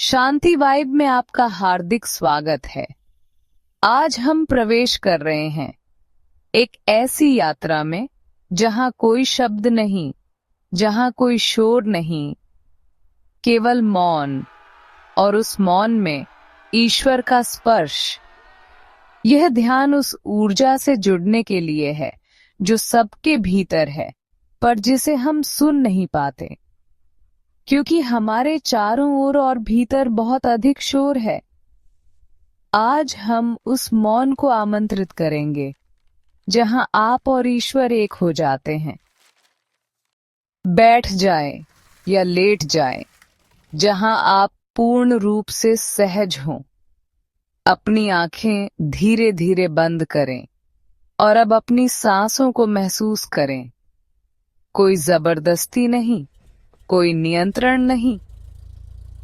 शांति vibe में आपका हार्दिक स्वागत है। आज हम प्रवेश कर रहे हैं एक ऐसी यात्रा में जहां कोई शब्द नहीं, जहां कोई शोर नहीं, केवल मौन, और उस मौन में ईश्वर का स्पर्श। यह ध्यान उस ऊर्जा से जुड़ने के लिए है जो सबके भीतर है, पर जिसे हम सुन नहीं पाते क्योंकि हमारे चारों ओर और भीतर बहुत अधिक शोर है। आज हम उस मौन को आमंत्रित करेंगे जहां आप और ईश्वर एक हो जाते हैं। बैठ जाएं या लेट जाएं, जहां आप पूर्ण रूप से सहज हों। अपनी आंखें धीरे धीरे बंद करें और अब अपनी सांसों को महसूस करें। कोई जबरदस्ती नहीं, कोई नियंत्रण नहीं,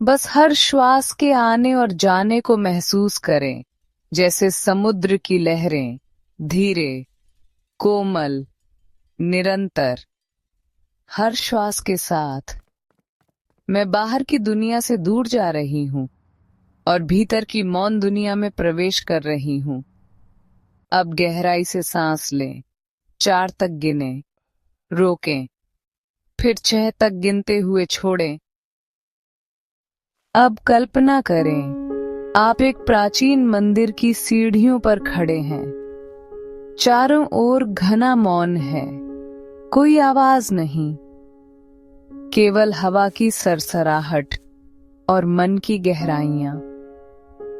बस हर श्वास के आने और जाने को महसूस करें, जैसे समुद्र की लहरें, धीरे, कोमल, निरंतर। हर श्वास के साथ मैं बाहर की दुनिया से दूर जा रही हूं और भीतर की मौन दुनिया में प्रवेश कर रही हूं। अब गहराई से सांस लें, 4 तक गिनें, रोकें, फिर 6 तक गिनते हुए छोड़ें। अब कल्पना करें आप एक प्राचीन मंदिर की सीढ़ियों पर खड़े हैं। चारों ओर घना मौन है, कोई आवाज नहीं, केवल हवा की सरसराहट और मन की गहराइयां।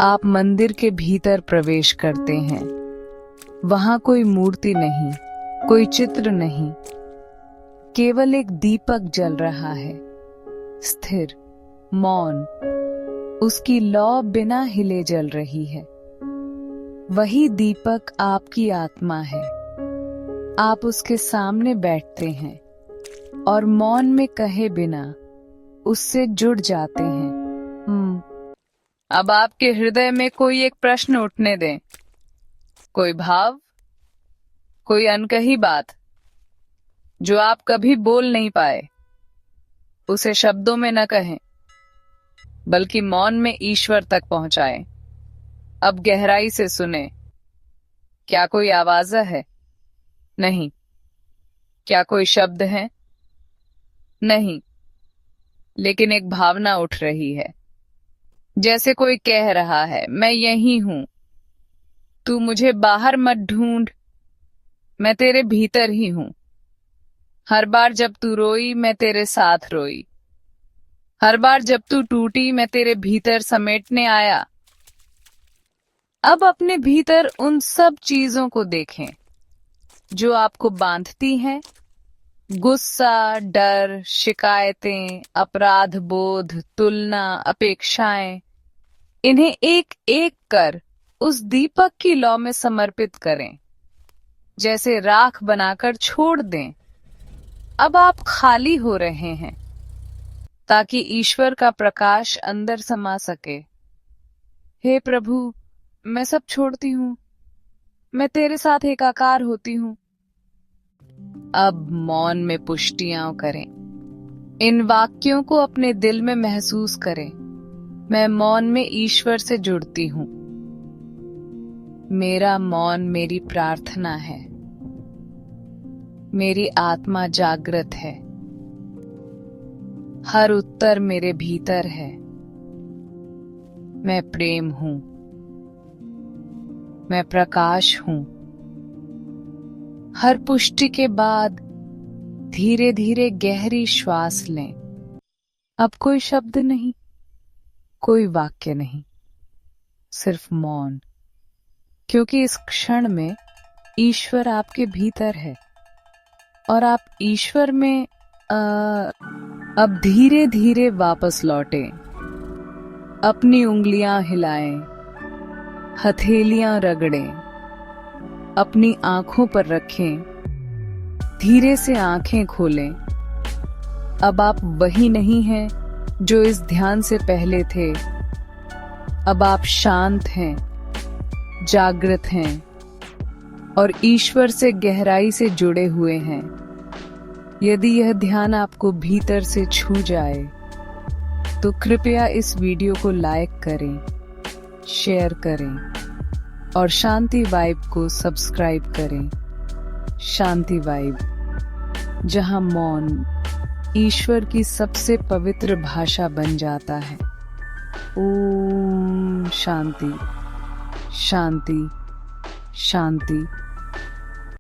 आप मंदिर के भीतर प्रवेश करते हैं। वहां कोई मूर्ति नहीं, कोई चित्र नहीं, केवल एक दीपक जल रहा है, स्थिर, मौन, उसकी लौ बिना हिले जल रही है। वही दीपक आपकी आत्मा है। आप उसके सामने बैठते हैं और मौन में कहे बिना उससे जुड़ जाते हैं। अब आपके हृदय में कोई एक प्रश्न उठने दें, कोई भाव, कोई अनकही बात जो आप कभी बोल नहीं पाए। उसे शब्दों में न कहें, बल्कि मौन में ईश्वर तक पहुंचाएं। अब गहराई से सुने। क्या कोई आवाज है? नहीं। क्या कोई शब्द है? नहीं। लेकिन एक भावना उठ रही है, जैसे कोई कह रहा है, मैं यही हूं, तू मुझे बाहर मत ढूंढ, मैं तेरे भीतर ही हूं। हर बार जब तू रोई, मैं तेरे साथ रोई। हर बार जब तू टूटी, मैं तेरे भीतर समेटने आया। अब अपने भीतर उन सब चीजों को देखें जो आपको बांधती हैं। गुस्सा, डर, शिकायतें, अपराध बोध, तुलना, अपेक्षाएं। इन्हें एक एक कर उस दीपक की लौ में समर्पित करें, जैसे राख बनाकर छोड़ दें। अब आप खाली हो रहे हैं ताकि ईश्वर का प्रकाश अंदर समा सके। हे प्रभु, मैं सब छोड़ती हूं, मैं तेरे साथ एकाकार होती हूं। अब मौन में पुष्टियां करें। इन वाक्यों को अपने दिल में महसूस करें। मैं मौन में ईश्वर से जुड़ती हूं। मेरा मौन मेरी प्रार्थना है। मेरी आत्मा जागृत है। हर उत्तर मेरे भीतर है। मैं प्रेम हूं। मैं प्रकाश हूं। हर पुष्टि के बाद धीरे धीरे गहरी श्वास लें। अब कोई शब्द नहीं, कोई वाक्य नहीं, सिर्फ मौन, क्योंकि इस क्षण में ईश्वर आपके भीतर है और आप ईश्वर में अब धीरे धीरे वापस लौटें। अपनी उंगलियां हिलाएं, हथेलियां रगड़ें, अपनी आंखों पर रखें, धीरे से आंखें खोलें। अब आप वही नहीं हैं जो इस ध्यान से पहले थे। अब आप शांत हैं, जागृत हैं और ईश्वर से गहराई से जुड़े हुए हैं। यदि यह ध्यान आपको भीतर से छू जाए तो कृपया इस वीडियो को लाइक करें, शेयर करें और शांति वाइब को सब्सक्राइब करें। शांति वाइब, जहां मौन ईश्वर की सबसे पवित्र भाषा बन जाता है। ओम शांति शांति शांति।